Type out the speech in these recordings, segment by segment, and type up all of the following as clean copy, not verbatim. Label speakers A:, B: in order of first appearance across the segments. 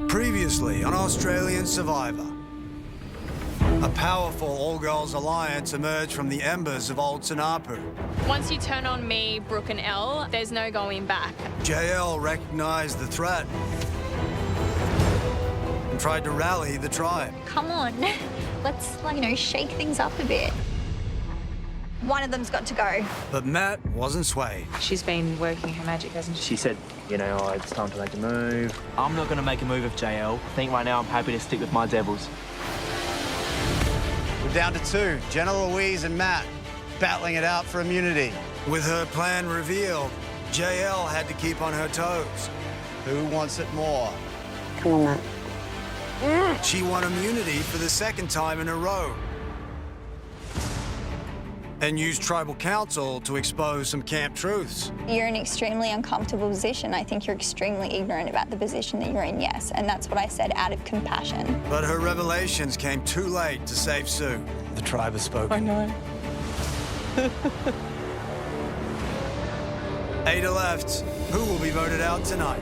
A: Previously on Australian Survivor, a powerful all-girls alliance emerged from the embers of old Sanapu.
B: Once you turn on me, Brooke and Elle, there's no going back.
A: JL recognized the threat and tried to rally the tribe.
C: Come on, let's, shake things up a bit. One of them's got to go.
A: But Matt wasn't swayed.
D: She's been working her magic, hasn't she?
E: She said, it's time to make a move. I'm not going to make a move of JL. I think right now I'm happy to stick with my Devils.
F: We're down to two, Jenna Louise and Matt, battling it out for immunity.
A: With her plan revealed, JL had to keep on her toes.
F: Who wants it more?
G: Come on, Matt.
A: She won immunity for the second time in a row and used tribal council to expose some camp truths.
C: You're in an extremely uncomfortable position. I think you're extremely ignorant about the position that you're in, yes. And that's what I said out of compassion.
A: But her revelations came too late to save Sue. The tribe has spoken.
D: I know.
A: Ada left. Who will be voted out tonight?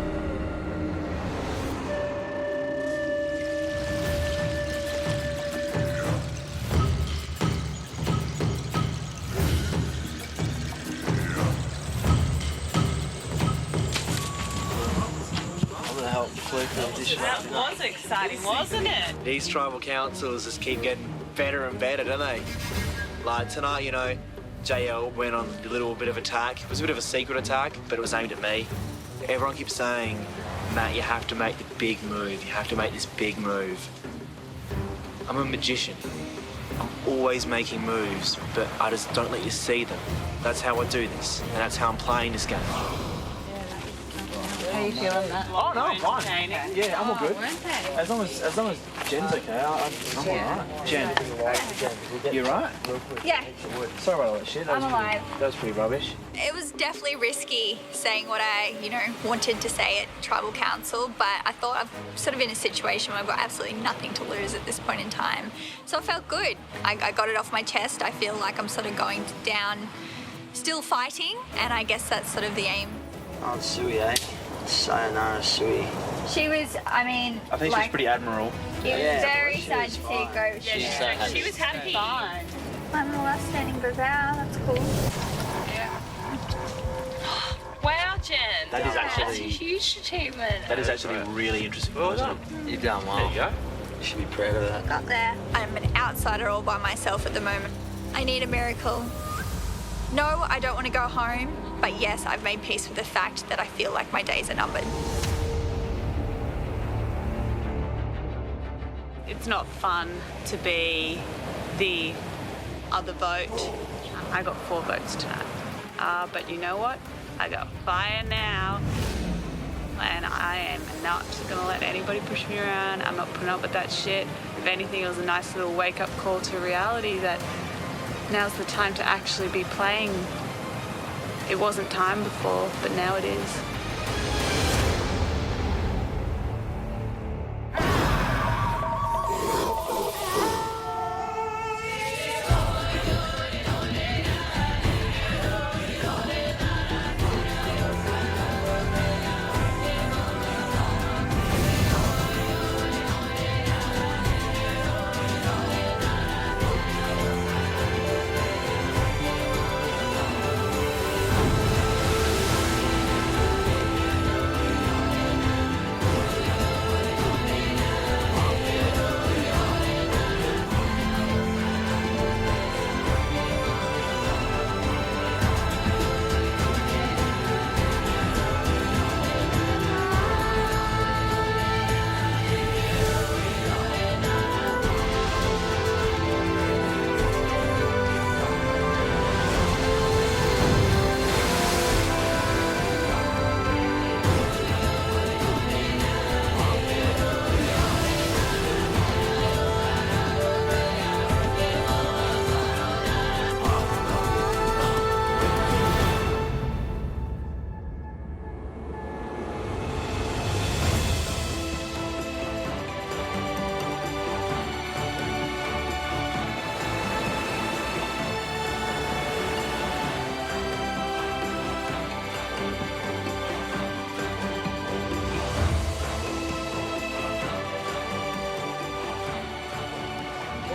H: That was exciting, wasn't it?
I: These tribal councils just keep getting better and better, don't they? Like tonight, JL went on a little bit of attack. It was a bit of a secret attack, but it was aimed at me. Everyone keeps saying, Matt, you have to make the big move. You have to make this big move. I'm a magician. I'm always making moves, but I just don't let you see them. That's how I do this, and that's how I'm playing this game.
D: How are you feeling, Matt?
E: Oh, no, I'm fine. Yeah, I'm all good. As long as Jen's okay, I'm all right. Jen, you right?
C: Yeah,
E: Sorry about all that shit.
C: I'm alive.
E: That was pretty rubbish.
C: It was definitely risky saying what I, wanted to say at Tribal Council, but I thought I'm sort of in a situation where I've got absolutely nothing to lose at this point in time. So it felt good. I got it off my chest. I feel like I'm sort of going down still fighting, and I guess that's sort of the aim.
G: Oh, Sui, eh? Sayonara, Sui.
C: She was,
E: I think she's pretty admirable.
C: It was very sad to see it go.
H: She was happy. Fun.
C: I'm the last standing group out. That's cool.
H: Wow, Jen.
E: That is
H: That's a
E: actually
H: huge achievement.
E: that is actually really interesting. Well done.
G: You've done well.
E: There you go.
G: You should be proud of that.
C: Got there. I'm an outsider all by myself at the moment. I need a miracle. No, I don't want to go home, but yes, I've made peace with the fact that I feel like my days are numbered.
H: It's not fun to be the other vote. I got 4 votes tonight. But you know what? I got fire now. And I am not going to let anybody push me around. I'm not putting up with that shit. If anything, it was a nice little wake-up call to reality that now's the time to actually be playing. It wasn't time before, but now it is.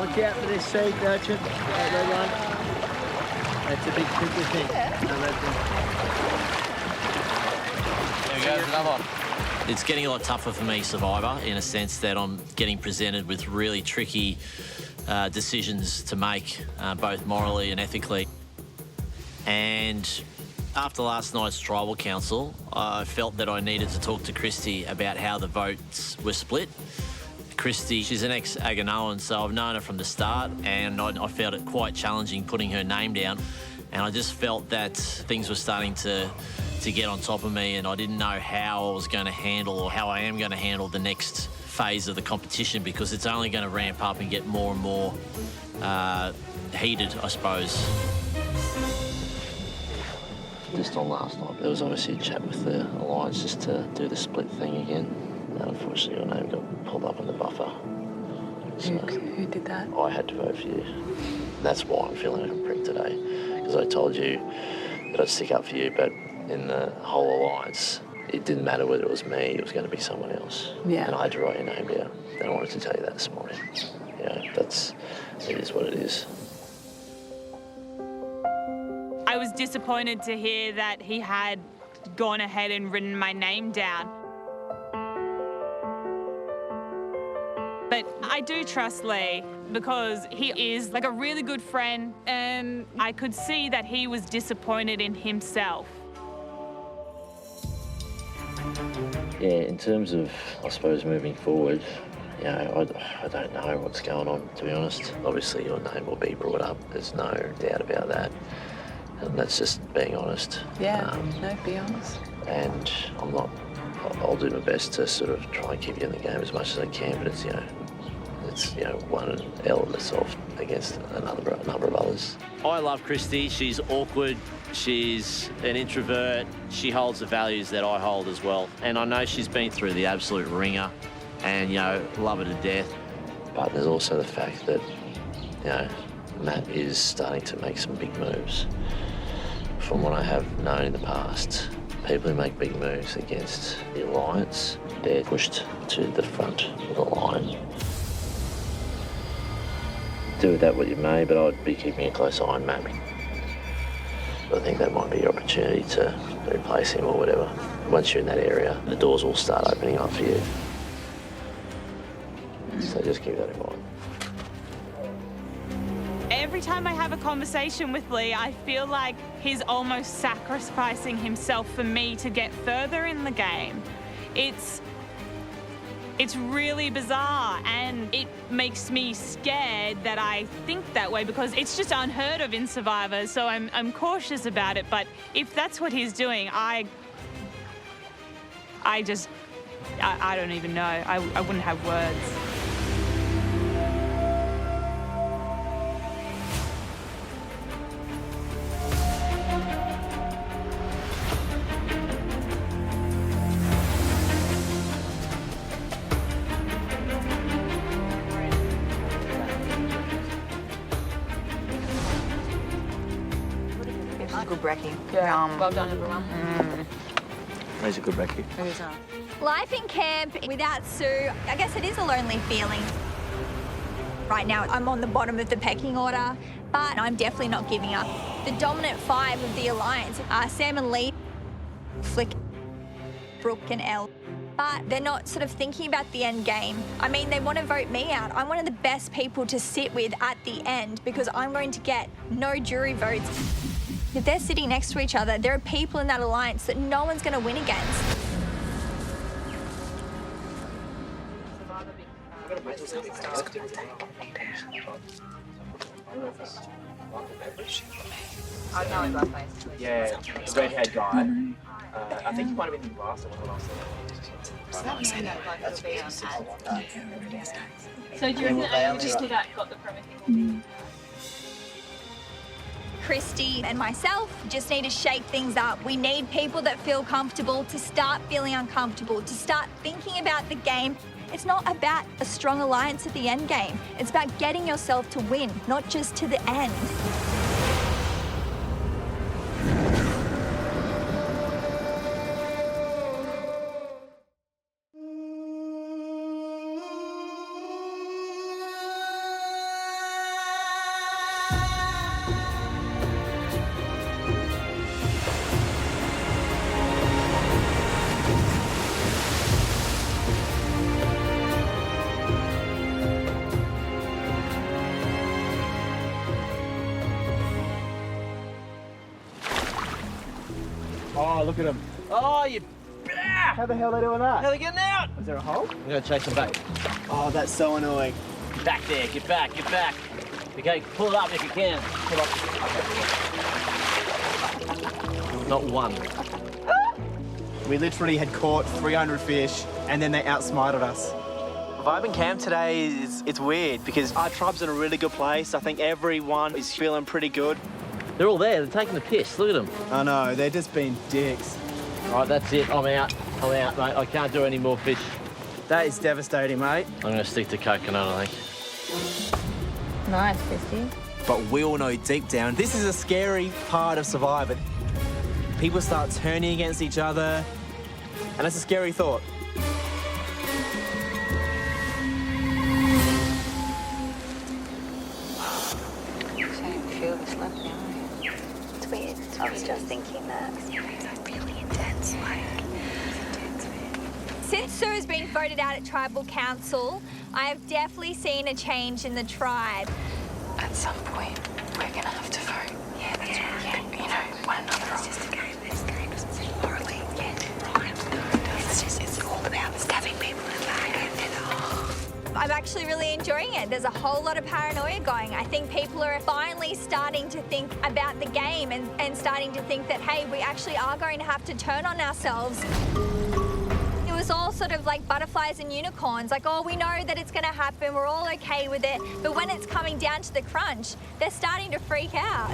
G: Look out for this sea urchin. That red one. That's a big tricky thing. No red thing.
E: There we go, there's another one.
J: It's getting a lot tougher for me, Survivor, in a sense that I'm getting presented with really tricky decisions to make, both morally and ethically. And after last night's tribal council, I felt that I needed to talk to Christy about how the votes were split. Christy, she's an ex-Aganoan, so I've known her from the start, and I found it quite challenging putting her name down. And I just felt that things were starting to get on top of me, and I didn't know how I was going to handle, or how I am going to handle, the next phase of the competition, because it's only going to ramp up and get more and more heated, I suppose. Just on last night, there was obviously a chat with the Alliance just to do the split thing again. And unfortunately, your name got pulled up in the buffer. So
D: Who did that?
J: I had to vote for you. That's why I'm feeling like a prick today, because I told you that I'd stick up for you, but in the whole Alliance, it didn't matter whether it was me, it was going to be someone else.
D: Yeah.
J: And I had to write your name down. And I wanted to tell you that this morning. You know, it is what it is.
H: I was disappointed to hear that he had gone ahead and written my name down. But I do trust Lee because he is like a really good friend, and I could see that he was disappointed in himself.
J: Yeah, in terms of, I suppose, moving forward, you know, I don't know what's going on, to be honest. Obviously, your name will be brought up. There's no doubt about that. And that's just being honest.
D: Yeah, no, be honest.
J: And I'll do my best to sort of try and keep you in the game as much as I can, but it's one element of against a number of others. I love Christy. She's awkward. She's an introvert. She holds the values that I hold as well. And I know she's been through the absolute ringer and, you know, love her to death. But there's also the fact that, you know, Matt is starting to make some big moves. From what I have known in the past, people who make big moves against the Alliance, they're pushed to the front of the line. Do with that what you may, but I'd be keeping a close eye on Matt. I think that might be your opportunity to replace him or whatever. Once you're in that area, the doors will start opening up for you. So just keep that in mind.
H: Every time I have a conversation with Lee, I feel like he's almost sacrificing himself for me to get further in the game. It's really bizarre, and it makes me scared that I think that way because it's just unheard of in Survivor, so I'm cautious about it. But if that's what he's doing, I don't even know. I wouldn't have words.
D: Good brekkie. Yeah. Well done, everyone.
E: Where's a good brekkie?
C: Life in camp without Sue, I guess it is a lonely feeling. Right now, I'm on the bottom of the pecking order, but I'm definitely not giving up. The dominant five of the Alliance are Sam and Lee, Flick, Brooke and Elle. But they're not sort of thinking about the end game. I mean, they want to vote me out. I'm one of the best people to sit with at the end because I'm going to get no jury votes. If they're sitting next to each other, there are people in that alliance that no one's going to win against.
D: I know him last night.
E: Yeah, the red-haired guy. I think he might have been the last one.
B: So do you reckon that people that got the permit?
C: Christy and myself just need to shake things up. We need people that feel comfortable to start feeling uncomfortable, to start thinking about the game. It's not about a strong alliance at the end game. It's about getting yourself to win, not just to the end.
E: Oh, look at him. Oh, you... How the hell are they doing that?
J: How are they getting out?
E: Is there a hole?
J: I'm going to chase them back.
E: Oh, that's so annoying.
J: Get back there, get back, get back. Okay, pull it up if you can. Pull up. Not one.
E: We literally had caught 300 fish and then they outsmarted us. Vibing camp today it's weird because our tribe's in a really good place. I think everyone is feeling pretty good.
J: They're all there, they're taking the piss. Look at them.
E: I know, they're just being dicks.
J: All right, that's it. I'm out, mate. I can't do any more fish.
E: That is devastating, mate.
J: I'm going to stick to coconut, I think.
B: Nice, Christy.
E: But we all know deep down, this is a scary part of surviving. People start turning against each other, and that's a scary thought.
C: It's weird. I was just thinking that. It's really intense, Since Sue has been voted out at Tribal Council, I have definitely seen a change in the tribe.
D: At some point, we're gonna have to vote.
C: Yeah, that's right.
D: Yeah, you know, one another off.
C: It's just a game. This game doesn't seem morally. Yeah, right. It's all about stabbing people in the back. I'm actually really enjoying it. There's a whole lot of paranoia going. I think people are finally starting to think about the game and starting to think that, hey, we actually are going to have to turn on ourselves. It was all sort of like butterflies and unicorns, like, oh, we know that it's going to happen, we're all okay with it. But when it's coming down to the crunch, they're starting to freak out.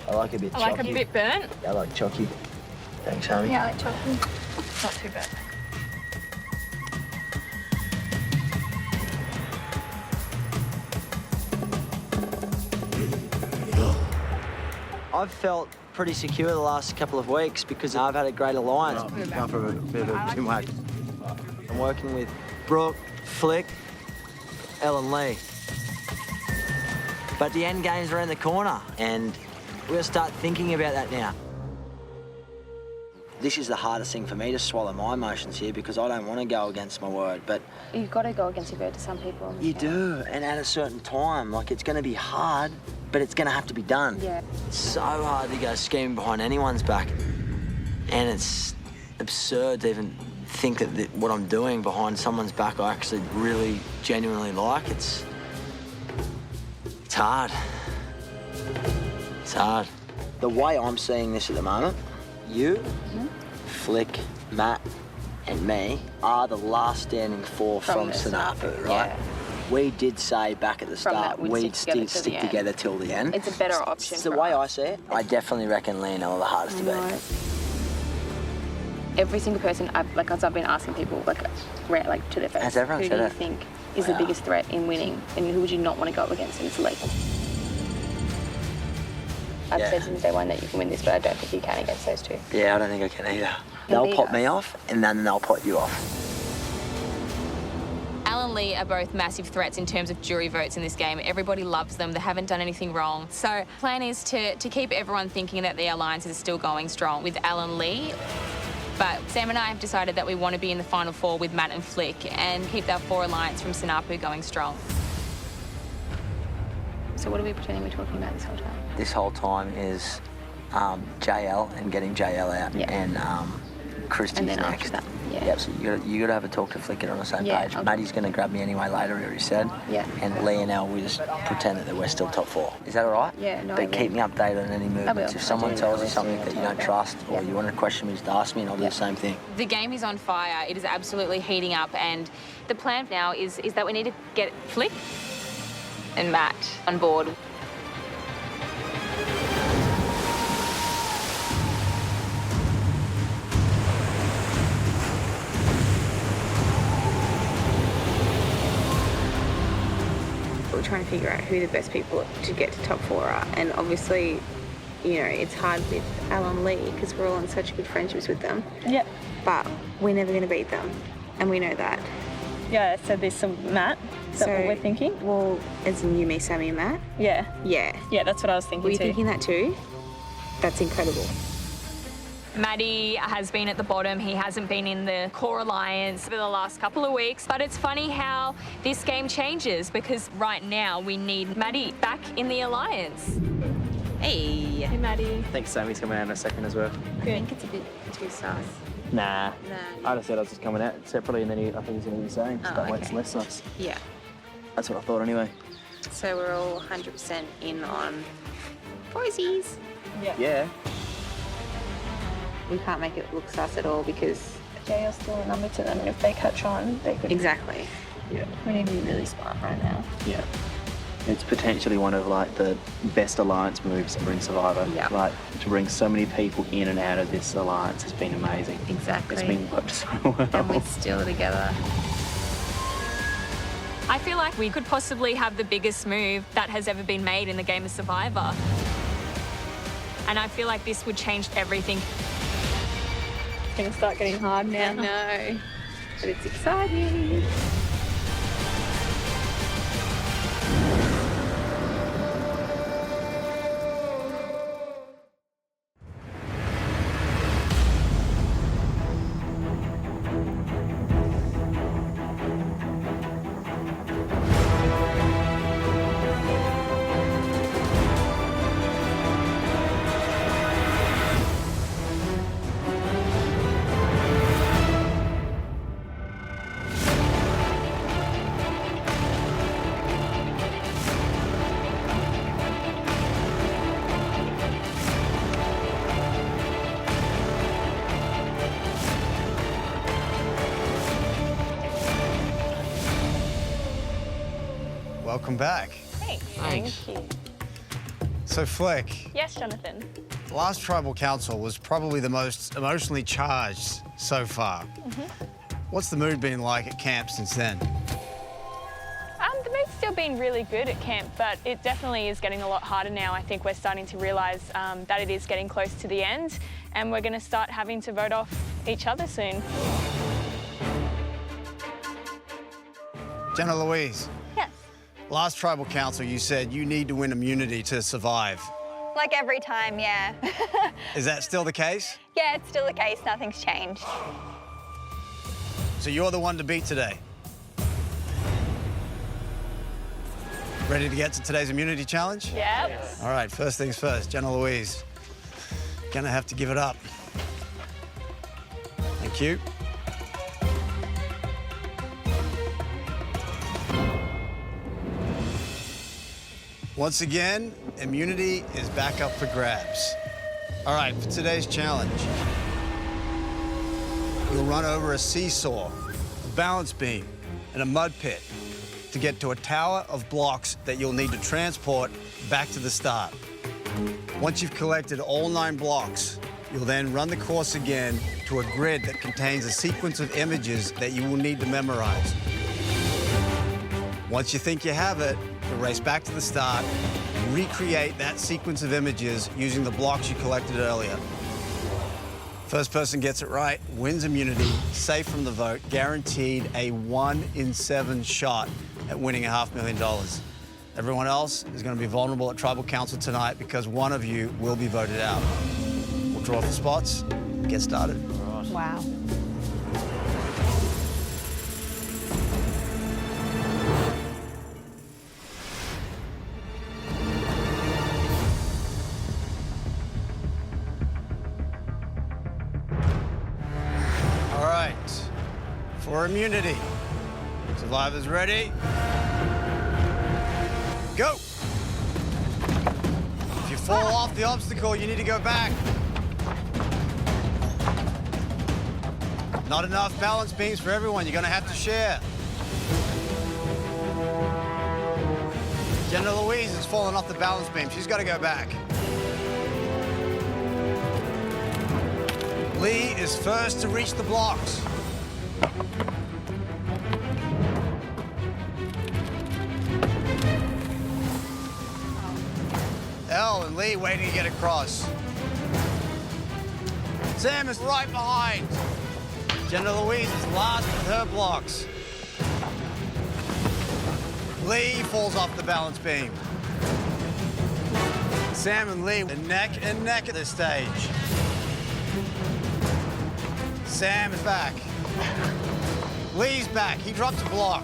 G: I like a bit chalky.
B: I like a bit burnt.
G: I like chalky. Thanks, Amy.
C: Yeah, I like chocolate.
B: Not too bad.
G: I've felt pretty secure the last couple of weeks because I've had a great alliance.
F: Come for a bit of a pinwhack.
G: I'm working with Brooke, Flick, Ellen Lee. But the end game's around the corner, and we're gonna start thinking about that now. This is the hardest thing for me to swallow my emotions here because I don't want to go against my word, but
B: You've got to go against your word to some people.
G: you do, and at a certain time, like it's going to be hard, but it's going to have to be done.
B: Yeah.
G: It's so hard to go scheming behind anyone's back, and it's absurd to even think that what I'm doing behind someone's back I actually really genuinely like. It's hard. It's hard. The way I'm seeing this at the moment, you, Flick, Matt, and me are the last standing four from Sanapu, right?
B: Yeah.
G: We did say back at the
B: From
G: start
B: that, we'd
G: we'd
B: stick
G: stick
B: together
G: together till the end.
B: It's a better option.
G: It's the
B: for
G: way I
B: us.
G: see it. I definitely reckon Leonel are the hardest to beat.
B: Every single person, as I've been asking people, to their face,
G: Has everyone
B: who
G: said
B: do you
G: it?
B: think is the biggest threat in winning, and who would you not want to go up against? And it's Lee. I've
G: Yeah.
B: said since day one that you can win this, but I don't think you can against those two.
G: Yeah, I don't think I can either.
B: You'll
G: They'll
B: beat
G: pop me
B: us.
G: off, and then they'll put you off.
B: Al and Lee are both massive threats in terms of jury votes in this game. Everybody loves them. They haven't done anything wrong. So plan is to keep everyone thinking that the alliance is still going strong with Al and Lee. But Sam and I have decided that we want to be in the final four with Matt and Flick and keep that four alliance from Sanapu going strong. So what are we pretending we're talking about this whole time?
G: This whole time is JL and getting JL out,
B: Yeah.
G: and Christy's
B: And then after
G: next.
B: that, yeah.
G: Yep, so you got to have a talk to Flick on the same
B: Yeah,
G: page.
B: okay.
G: Matty's going to grab me anyway later, he already said.
B: Yeah.
G: And Lee and Elle, we just pretend that we're still top four. Is that all right?
B: Yeah, no, I
G: But keep
B: will.
G: me updated on any movements.
B: will.
G: If someone
B: I do.
G: tells you something that you don't trust or
B: Yeah.
G: you want to question me, just ask me and I'll do the same thing.
B: The game is on fire. It is absolutely heating up, and the plan now is that we need to get Flick and Matt on board.
K: We're trying to figure out who the best people to get to top four are, and obviously, you know, it's hard with Alan Lee because we're all in such good friendships with them.
L: Yep.
K: But we're never going to beat them, and we know that.
L: Yeah, so there's some Matt. Is that what we're thinking?
K: Well, as in you, me, Sammy, and Matt?
L: Yeah.
K: Yeah.
L: Yeah, that's what I was thinking
K: Were you
L: too.
K: thinking that too? That's incredible.
B: Maddie has been at the bottom. He hasn't been in the core alliance for the last couple of weeks. But it's funny how this game changes because right now we need Maddie back in the alliance.
K: Hey.
B: Hey, Maddie.
E: I think Sammy's coming out in a second as well.
K: I think it's a bit too sus.
E: Nah.
K: No.
E: I just said I was just coming out separately, and then I think he's going to be saying
K: Oh,
E: that way
K: okay.
E: it's less sus.
K: Yeah.
E: That's what I thought anyway.
K: So we're all 100% in on Boise's.
E: Yeah.
K: We can't make it look sus at all because...
L: JL's still a number to them, and if they catch on, they could...
K: Exactly.
E: Yeah.
L: We need to be really smart right now.
E: Yeah. It's potentially one of like the best alliance moves ever in Survivor.
K: Yeah.
E: Like to bring so many people in and out of this alliance has been amazing.
K: Exactly.
E: It's been worked so well.
K: And we're still together.
B: I feel like we could possibly have the biggest move that has ever been made in the game of Survivor. And I feel like this would change everything.
L: It's gonna start getting hard now.
K: No. But it's exciting.
F: Welcome back.
L: Thanks.
J: Thanks.
L: Thank you.
F: So, Flick,
L: Yes, Jonathan.
F: the last tribal council was probably the most emotionally charged so far. What's the mood been like at camp since then?
L: The mood's still been really good at camp, but it definitely is getting a lot harder now. I think we're starting to realise that it is getting close to the end, and we're going to start having to vote off each other soon.
F: Jenna Louise,
L: Yes.
F: last tribal council you said you need to win immunity to survive.
C: Like every time, yeah.
F: Is that still the case?
C: Yeah, it's still the case. Nothing's changed.
F: So you're the one to beat today. Ready to get to today's immunity challenge?
L: Yep.
F: All right, first things first, Jenna Louise. Gonna have to give it up. Thank you. Once again, immunity is back up for grabs. All right, for today's challenge, you'll run over a seesaw, a balance beam, and a mud pit to get to a tower of blocks that you'll need to transport back to the start. Once you've collected all 9 blocks, you'll then run the course again to a grid that contains a sequence of images that you will need to memorize. Once you think you have it, you'll race back to the start and recreate that sequence of images using the blocks you collected earlier. First person gets it right, wins immunity, safe from the vote, guaranteed a 1 in 7 shot at winning $500,000. Everyone else is going to be vulnerable at Tribal Council tonight because one of you will be voted out. We'll draw for spots, get started.
L: Wow.
F: All right, for immunity. Survivors ready? Go! If you fall off the obstacle, you need to go back. Not enough balance beams for everyone. You're gonna have to share. Jenna Louise has fallen off the balance beam. She's gotta go back. Lee is first to reach the blocks. Elle and Lee waiting to get across. Sam is right behind. Jenna Louise is last with her blocks. Lee falls off the balance beam. Sam and Lee are neck and neck at this stage. Sam is back. Lee's back. He drops a block.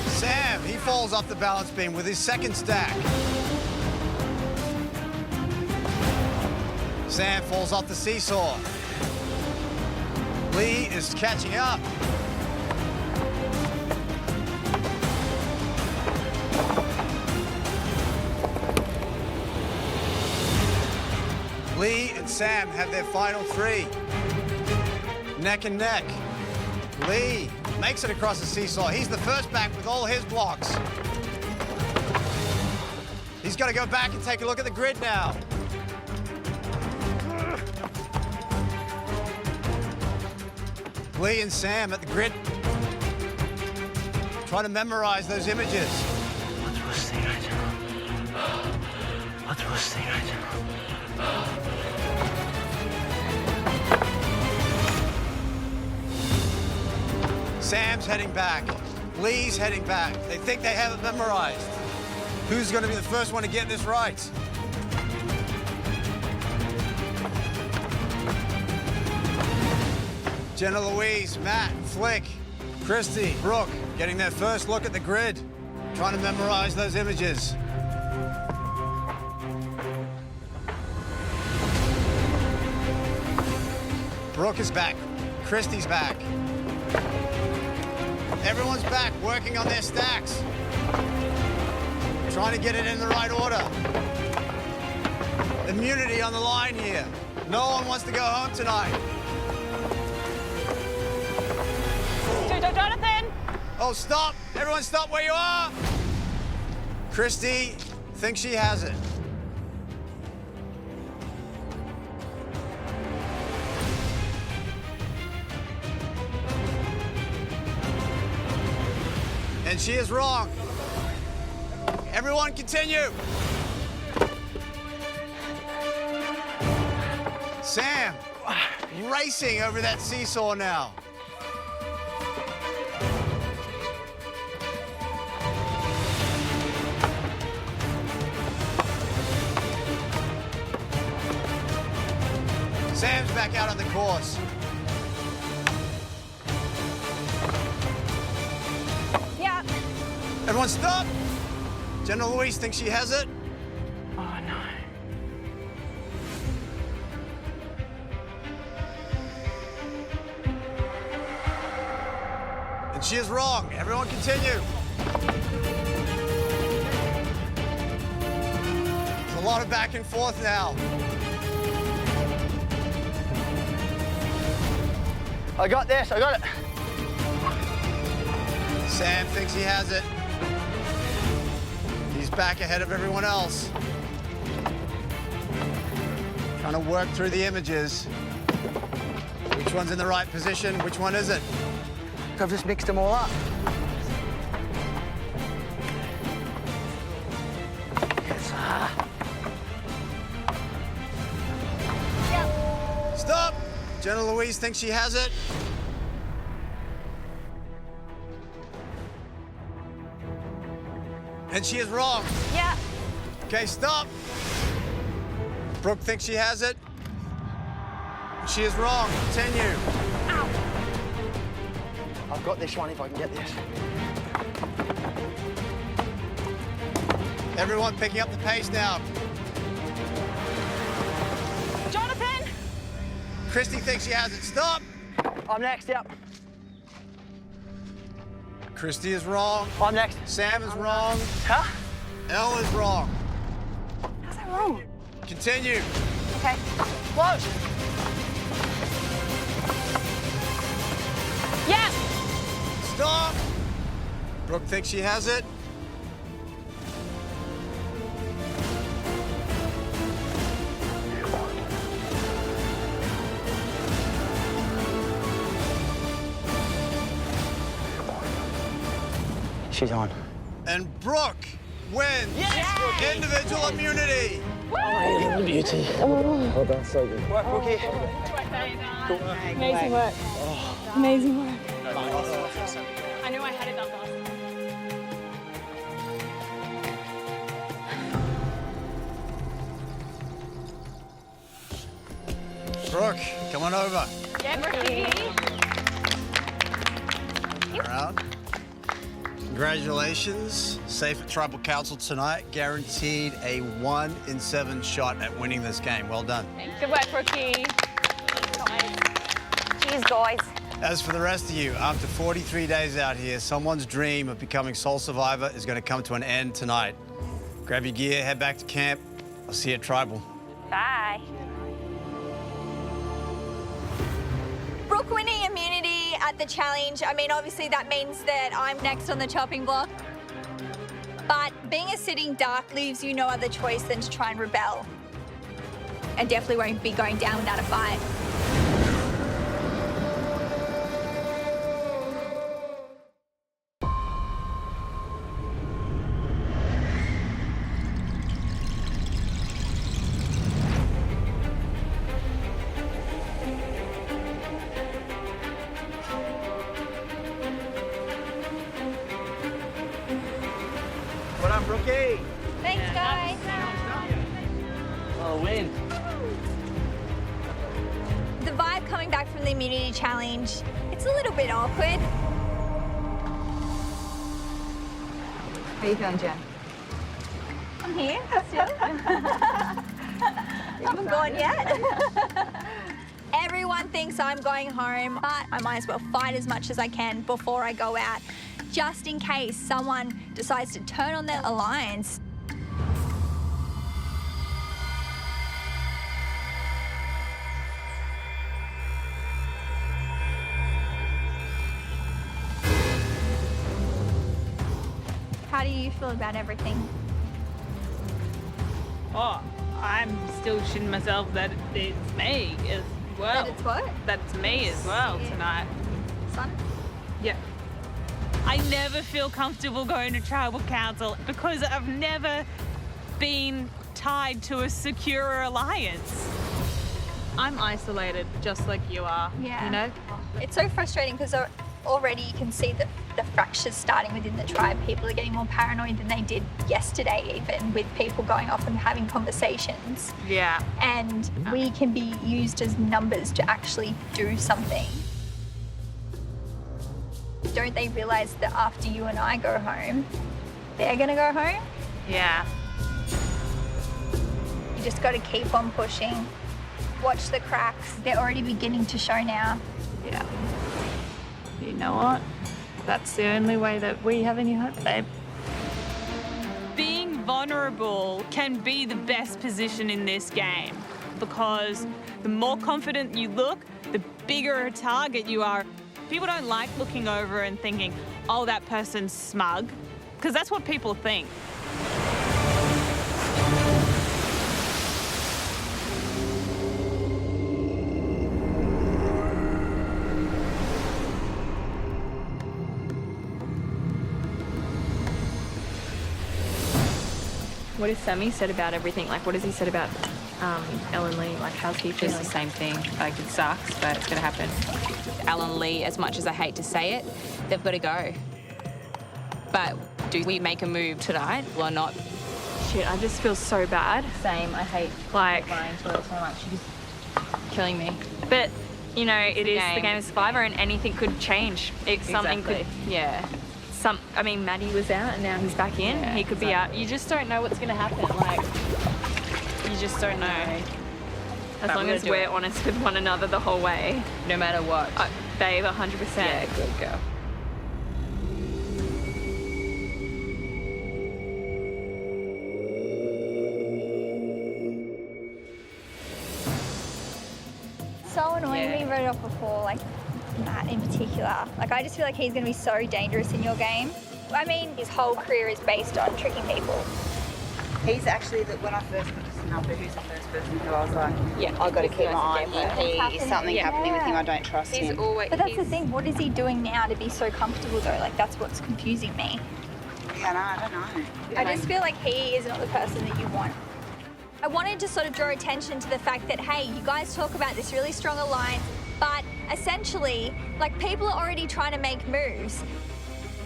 F: Sam, he falls off the balance beam with his second stack. Sam falls off the seesaw. Lee is catching up. Lee and Sam have their final three. Neck and neck. Lee makes it across the seesaw. He's the first back with all his blocks. He's got to go back and take a look at the grid now. Lee and Sam at the grid, trying to memorize those images. Sam's heading back. Lee's heading back. They think they have it memorized. Who's going to be the first one to get this right? Jenna Louise, Matt, Flick, Christy, Brooke, getting their first look at the grid, trying to memorize those images. Brooke is back. Christy's back. Everyone's back, working on their stacks. Trying to get it in the right order. Immunity on the line here. No one wants to go home tonight.
L: Jonathan!
F: Oh, stop! Everyone stop where you are! Christy thinks she has it. And she is wrong. Everyone continue. Sam, racing over that seesaw now. Sam's back out on the course.
L: Yeah.
F: Everyone stop. Jenna Louise thinks she has it.
H: Oh, no.
F: And she is wrong. Everyone continue. There's a lot of back and forth now.
G: I got this, I got it.
F: Sam thinks he has it. He's back ahead of everyone else. Trying to work through the images. Which one's in the right position, which one isn't?
G: I've just mixed them all up.
F: Stop! Jenna Louise thinks she has it. And she is wrong.
L: Yeah.
F: Okay, stop. Brooke thinks she has it. She is wrong. Continue.
L: Ow.
G: I've got this one if I can get this.
F: Everyone picking up the pace now.
L: Jonathan!
F: Christy thinks she has it. Stop.
G: I'm next, yep.
F: Christy is wrong.
G: I'm next.
F: Sam is wrong.
G: Huh?
F: Elle is wrong.
L: How's that wrong?
F: Continue.
L: Okay.
G: Close.
L: Yeah.
F: Stop. Brooke thinks she has it.
G: She's on.
F: And Brooke wins individual immunity.
G: Beauty. Oh, that's so good. Work, Brookie.
L: Amazing work. Amazing work. I knew I had it that last.
F: Brooke, come on over.
L: Yeah, Brookie.
F: Around. Congratulations. Safe at Tribal Council tonight. Guaranteed a 1 in 7 shot at winning this game. Well done.
L: Good work, Brookie.
M: Cheers, guys.
F: As for the rest of you, after 43 days out here, someone's dream of becoming sole survivor is going to come to an end tonight. Grab your gear, head back to camp. I'll see you at Tribal.
M: Bye.
C: Brooke winning immunity at the challenge, I mean, obviously that means that I'm next on the chopping block. But being a sitting duck leaves you no other choice than to try and rebel. And definitely won't be going down without a fight.
E: Well done, Brookie.
C: Thanks, guys.
E: Oh, win.
C: The vibe coming back from the immunity challenge, it's a little bit awkward.
B: How are you feeling, Jen?
C: I'm here still. Haven't gone yet. Everyone thinks I'm going home, but I might as well fight as much as I can before I go out, just in case someone decides to turn on their alliance. How do you feel about everything?
H: Oh, I'm still shitting myself that it's me as well.
C: That it's what?
H: That it's me as well tonight.
C: Son?
H: Yeah. I never feel comfortable going to Tribal Council because I've never been tied to a secure alliance. I'm isolated just like you are,
C: Yeah.
H: you know?
C: It's so frustrating because already you can see the fractures starting within the tribe. People are getting more paranoid than they did yesterday, even with people going off and having conversations.
H: Yeah.
C: And we can be used as numbers to actually do something. Don't they realize that after you and I go home, they're gonna go home?
H: Yeah.
C: You just gotta keep on pushing. Watch the cracks. They're already beginning to show now.
H: Yeah. You know what? That's the only way that we have any hope, babe. Being vulnerable can be the best position in this game because the more confident you look, the bigger a target you are. People don't like looking over and thinking, oh, that person's smug, because that's what people think.
B: What has Sammy said about everything? Like, what has he said about Ellen Lee? Like, how's he feeling? It's the same thing. Like, it sucks, but it's going to happen. Alan Lee, as much as I hate to say it, they've got to go. But do we make a move tonight or not?
L: Shit, I just feel so bad.
B: Same. I hate
L: Like,
B: lying to her so much. She's killing me.
L: but you know, it is the
B: game.
L: game of Survivor, and anything could change. Something could.
B: Yeah.
L: I mean, Maddie was out, and now he's back in.
B: Yeah,
L: He could be out. You just don't know what's going to happen. Like, you just don't know. As
B: But
L: long
B: we're
L: as
B: gonna do
L: we're
B: it.
L: honest with one another the whole way.
B: No matter what.
L: Babe, 100%.
B: Yeah, good girl.
C: So annoying being voted off before, like Matt in particular. Like, I just feel like he's going to be so dangerous in your game. I mean, his whole career is based on tricking people.
N: He's actually, when I first put this number, who's the first person who I was like,
C: Yeah,
N: I've got to keep my eye on him.
C: What's
N: Is something happening with him?
C: Yeah.
N: I don't trust him.
C: But that's the thing, what is he doing now to be so comfortable though? Like, that's what's confusing me.
N: Yeah, no, I don't know.
C: I just feel like he is not the person that you want. I wanted to sort of draw attention to the fact that, hey, you guys talk about this really strong alliance, but essentially, like, people are already trying to make moves.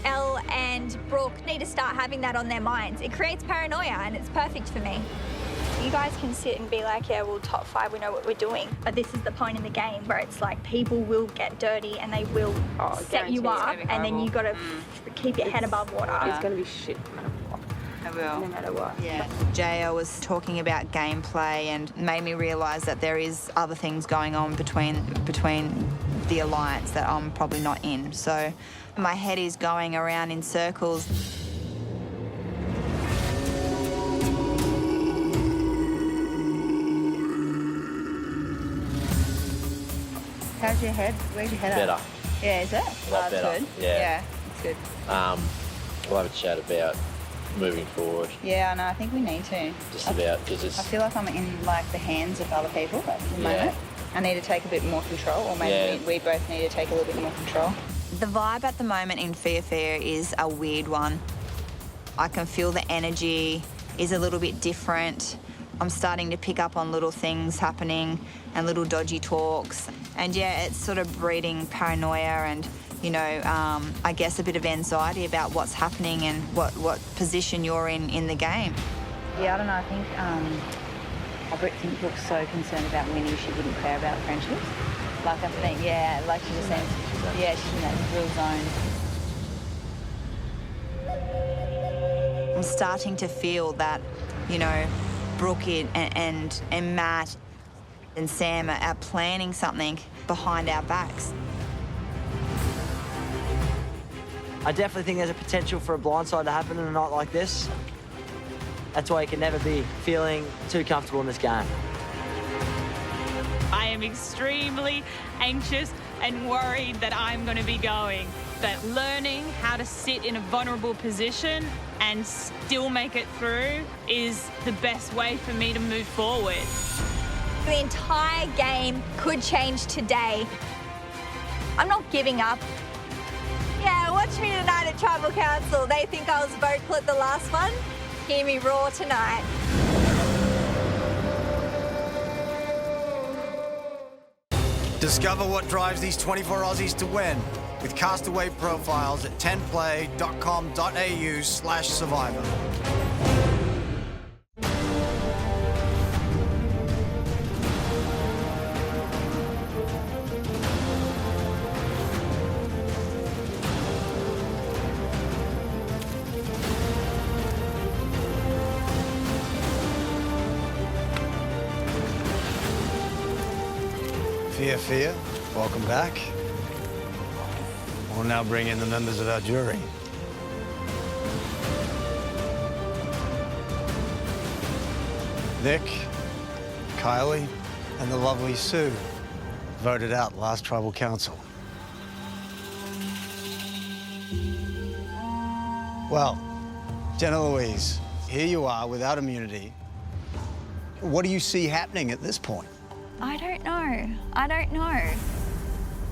C: Elle and Brooke need to start having that on their minds. It creates paranoia, and it's perfect for me. You guys can sit and be like, yeah, well, top 5, we know what we're doing. But this is the point in the game where it's like people will get dirty and they will set you up, and then you got to keep your head above water.
K: It's going to be shit no matter what.
N: I will.
K: No matter what.
N: Yeah. JL was talking about gameplay and made me realise that there is other things going on between the alliance that I'm probably not in. So my head is going around in circles. How's your head? Where's your head at?
J: Better.
N: Yeah, is it?
J: A lot better.
N: That's good.
J: Yeah.
N: It's good.
J: We'll have a chat about moving forward.
N: Yeah, I know. I think we need to.
J: Just about, because
N: I
J: it's...
N: feel like I'm in like the hands of other people at the moment. I need to take a bit more control, or maybe we both need to take a little bit more control. The vibe at the moment in Fear Fear is a weird one. I can feel the energy is a little bit different. I'm starting to pick up on little things happening and little dodgy talks. And yeah, it's sort of breeding paranoia and, you know, I guess a bit of anxiety about what's happening and what position you're in the game.
K: Yeah, I don't know. I think Brooke's so concerned about winning, she wouldn't care about friendships. Like, I think, yeah, like she just seems, yeah, she's in that real zone.
N: I'm starting to feel that, you know, Brooke and Matt and Sam are planning something behind our backs.
G: I definitely think there's a potential for a blindside to happen in a night like this. That's why you can never be feeling too comfortable in this game.
H: I am extremely anxious and worried that I'm going to be going. But learning how to sit in a vulnerable position and still make it through is the best way for me to move forward.
C: The entire game could change today. I'm not giving up. Yeah, watch me tonight at Tribal Council. They think I was vocal at the last one. Hear me roar tonight.
A: Discover what drives these 24 Aussies to win with Castaway profiles at 10play.com.au/survivor. Fear Fear, welcome back. We'll now bring in the members of our jury. Nick, Kylie, and the lovely Sue voted out last Tribal Council. Well, Jenna Louise, here you are without immunity. What do you see happening at this point?
C: I don't know.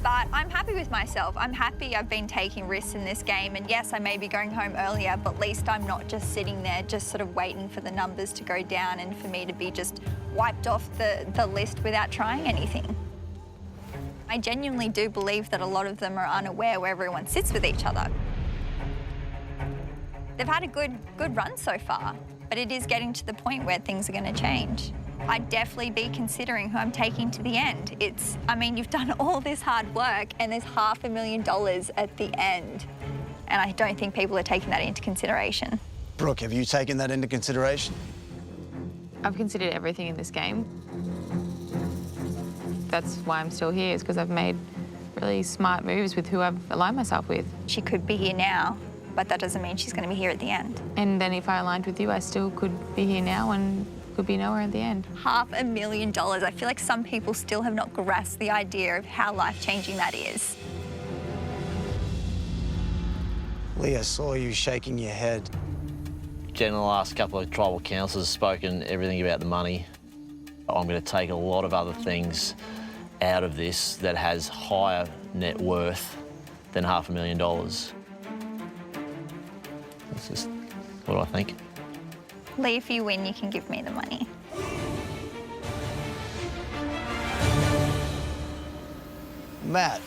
C: But I'm happy with myself. I'm happy I've been taking risks in this game. And yes, I may be going home earlier, but at least I'm not just sitting there just sort of waiting for the numbers to go down and for me to be just wiped off the list without trying anything. I genuinely do believe that a lot of them are unaware where everyone sits with each other. They've had a good run so far, but it is getting to the point where things are going to change. I'd definitely be considering who I'm taking to the end. I mean, you've done all this hard work and there's $500,000 at the end. And I don't think people are taking that into consideration.
F: Brooke, have you taken that into consideration?
B: I've considered everything in this game. That's why I'm still here, is because I've made really smart moves with who I've aligned myself with.
C: She could be here now, but that doesn't mean she's going to be here at the end.
B: And then if I aligned with you, I still could be here now and could be nowhere at the end.
C: $500,000. I feel like some people still have not grasped the idea of how life-changing that is.
F: Lee, I saw you shaking your head.
J: Jen, in the last couple of tribal councils, has spoken everything about the money. I'm going to take a lot of other things out of this that has higher net worth than $500,000. That's just what I think.
C: Lee, if you win, you can give me the money.
F: Matt.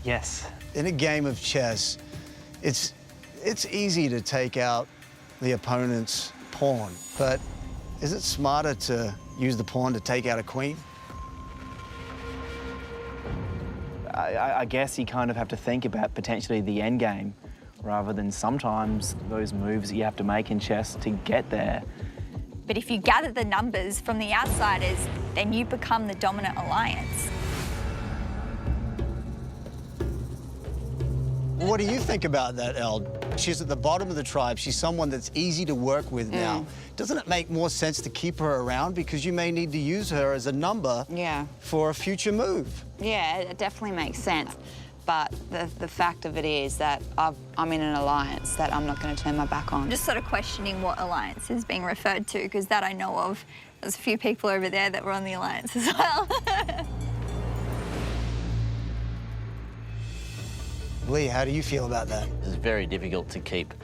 E: Yes.
F: In a game of chess, it's easy to take out the opponent's pawn, but Is it smarter to use the pawn to take out a queen?
E: I guess you kind of have to think about potentially the end game rather than sometimes those moves that you have to make in chess to get there.
C: But if you gather the numbers from the outsiders, then you become the dominant alliance.
F: What do you think about that, Elle? She's at the bottom of the tribe. She's someone that's easy to work with now. Doesn't it make more sense to keep her around because you may need to use her as a number for a future move?
N: Yeah, it definitely makes sense. But the fact of it is that I'm in an alliance that I'm not going to turn my back on.
C: I'm just sort of questioning what alliance is being referred to, because that I know of. There's a few people over there that were on the alliance as well.
F: Lee, how do you feel about that?
J: It's very difficult to keep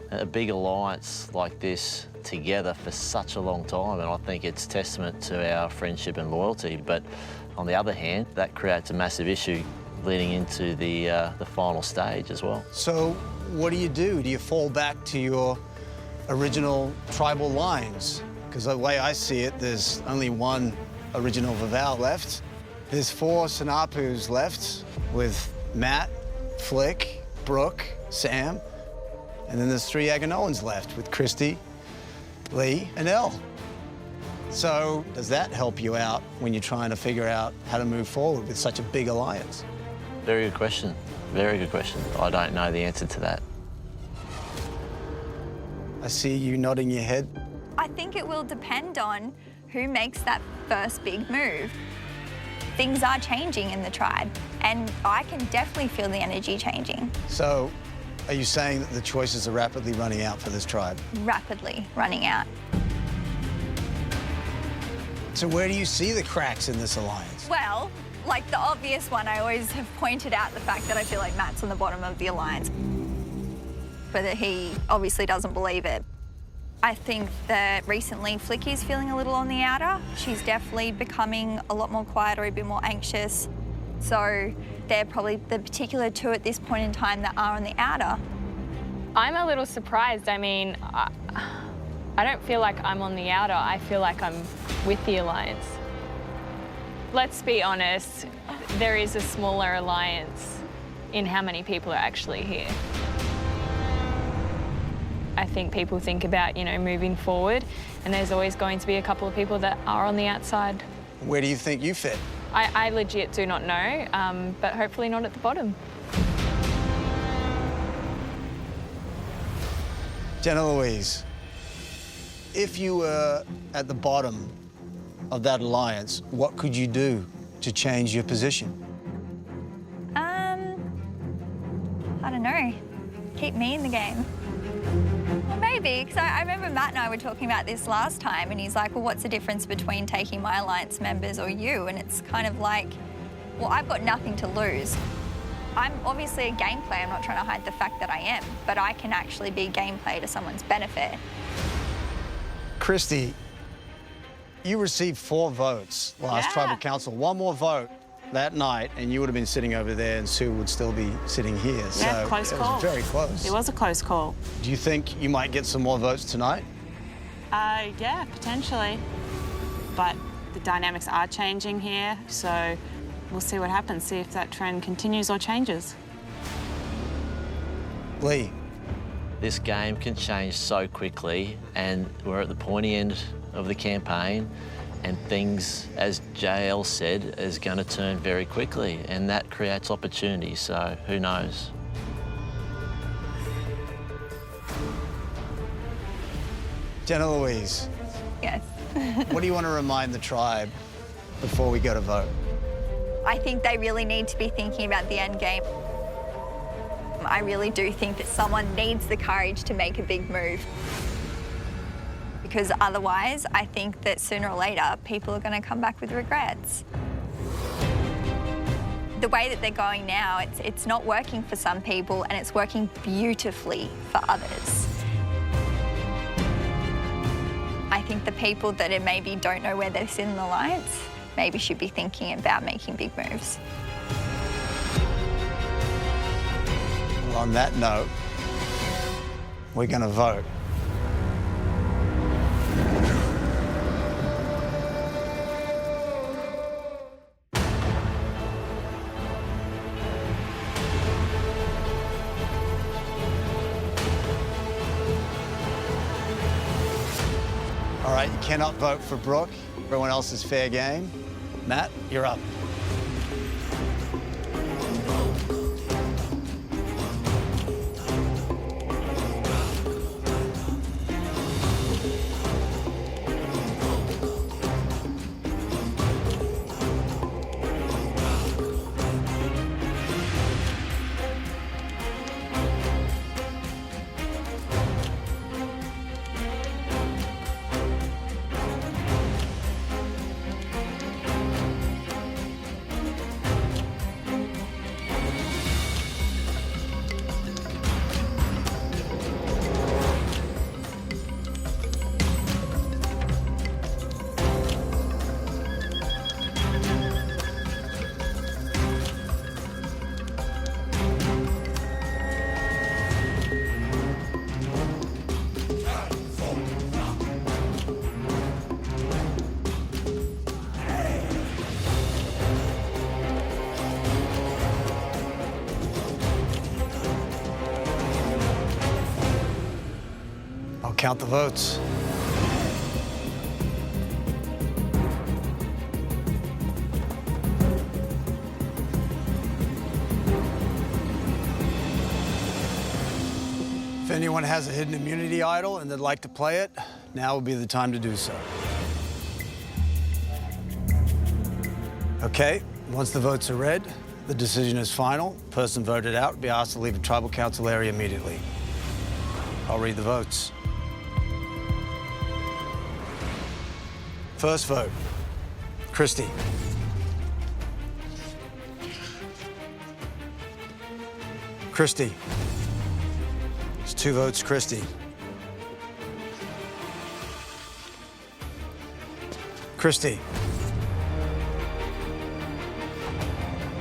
J: a big alliance like this together for such a long time, and I think it's testament to our friendship and loyalty. But on the other hand, that creates a massive issue leading into the final stage as well.
F: So what do? Do you fall back to your original tribal lines? Because the way I see it, there's only one original Vavau left. There's 4 Sinapus left with Matt, Flick, Brooke, Sam, and then there's 3 Aganoans left with Christy, Lee, and Elle. So does that help you out when you're trying to figure out how to move forward with such a big alliance?
J: Very good question. Very good question. I don't know the answer to that.
F: I see you nodding your head.
C: I think it will depend on who makes that first big move. Things are changing in the tribe, and I can definitely feel the energy changing.
F: So are you saying that the choices are rapidly running out for this tribe?
C: Rapidly running out.
F: So where do you see the cracks in this alliance?
C: Well, like the obvious one, I always have pointed out the fact that I feel like Matt's on the bottom of the alliance. Whether he obviously doesn't believe it. I think that recently Flicky's feeling a little on the outer. She's definitely becoming a lot more quiet or a bit more anxious. So they're probably the particular 2 at this point in time that are on the outer.
L: I'm a little surprised. I mean, I don't feel like I'm on the outer. I feel like I'm with the alliance. Let's be honest, there is a smaller alliance in how many people are actually here. I think people think about, moving forward, and there's always going to be a couple of people that are on the outside.
F: Where do you think you fit?
L: I legit do not know, but hopefully not at the bottom.
F: Jenna Louise, if you were at the bottom of that alliance, what could you do to change your position?
C: I don't know. Keep me in the game. Well, maybe, because I remember Matt and I were talking about this last time, and he's like, well, what's the difference between taking my alliance members or you? And it's kind of like, well, I've got nothing to lose. I'm obviously a game player. I'm not trying to hide the fact that I am, but I can actually be gameplay to someone's benefit.
F: Christy, you received 4 votes last tribal council. 1 more vote that night, and you would have been sitting over there, and Sue would still be sitting here.
H: Yeah,
F: so
H: close
F: it
H: call.
F: was very close.
H: It was a close call.
F: Do you think you might get some more votes tonight?
H: Yeah, potentially. But the dynamics are changing here, so we'll see what happens, see if that trend continues or changes.
F: Lee.
J: This game can change so quickly, and we're at the pointy end of the campaign, and things, as JL said, is going to turn very quickly, and that creates opportunity, so who knows?
F: Jenna Louise.
C: Yes.
F: What do you want to remind the tribe before we go to vote?
C: I think they really need to be thinking about the end game. I really do think that someone needs the courage to make a big move. Because otherwise, I think that sooner or later, people are going to come back with regrets. The way that they're going now, it's not working for some people, and it's working beautifully for others. I think the people that maybe don't know where they sit in the alliance maybe should be thinking about making big moves.
F: Well, on that note, we're going to vote. right, you cannot vote for Brooke. Everyone else is fair game. Matt, you're up. I'll count the votes. If anyone has a hidden immunity idol and they'd like to play it, now would be the time to do so. Okay, once the votes are read, the decision is final. Person voted out will be asked to leave the tribal council area immediately. I'll read the votes. First vote, Christy. Christy. It's 2 votes, Christy. Christy.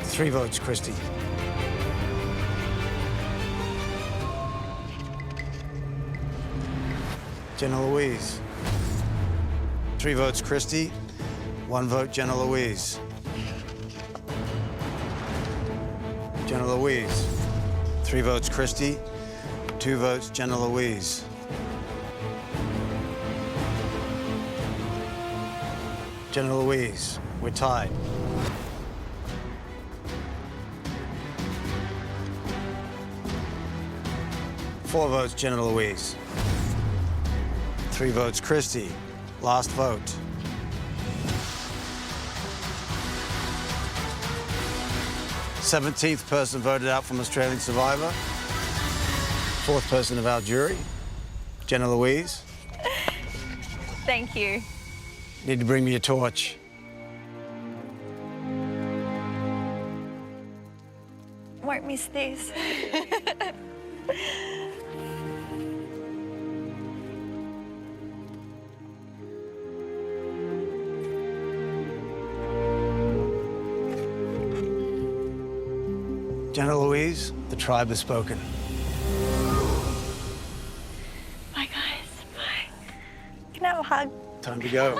F: 3 votes, Christy. Jenna Louise. 3 votes, Christy. 1 vote, Jenna Louise. Jenna Louise. 3 votes, Christy. 2 votes, Jenna Louise. Jenna Louise, we're tied. Four votes, Jenna Louise. 3 votes, Christy. Last vote. Seventeenth person voted out from Australian Survivor. 4th person of our jury, Jenna Louise.
C: Thank you.
F: Need to bring me a torch.
C: Won't miss this.
F: Jenna Louise, the tribe has spoken.
C: Bye, guys. Bye. Can I have a hug?
F: Time to go.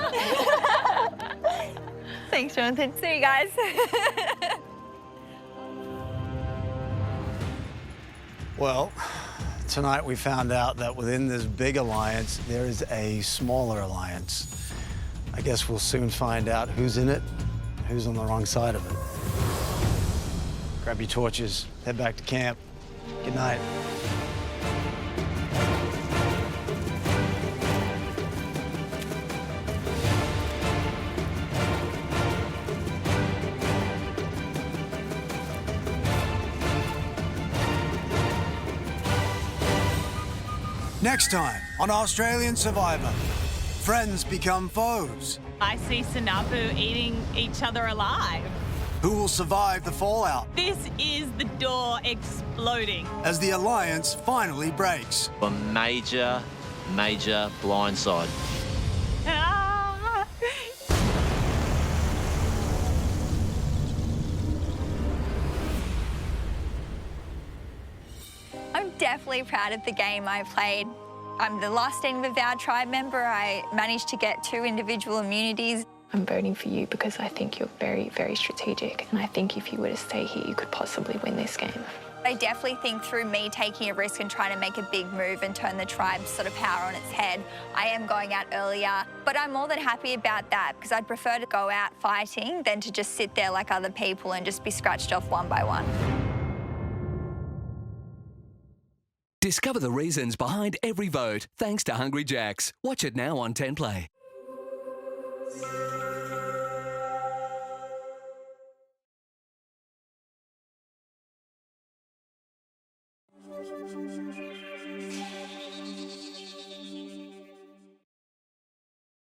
C: Thanks, Jonathan. See you guys.
F: Well, tonight we found out that within this big alliance, there is a smaller alliance. I guess we'll soon find out who's in it, who's on the wrong side of it. Grab your torches, head back to camp. Good night.
A: Next time on Australian Survivor, friends become foes.
H: I see Sanabu eating each other alive.
A: Who will survive the fallout
H: This is the door exploding.
A: as the alliance finally breaks?
J: A major, major blindside.
H: Ah!
C: I'm definitely proud of the game I played. I'm the last End of our tribe member. I managed to get 2 individual immunities.
L: I'm voting for you because I think you're very, very strategic, and I think if you were to stay here, you could possibly win this game.
C: I definitely think through me taking a risk and trying to make a big move and turn the tribe's sort of power on its head, I am going out earlier. But I'm more than happy about that because I'd prefer to go out fighting than to just sit there like other people and just be scratched off one by one.
M: Discover the reasons behind every vote thanks to Hungry Jack's. Watch it now on 10 Play.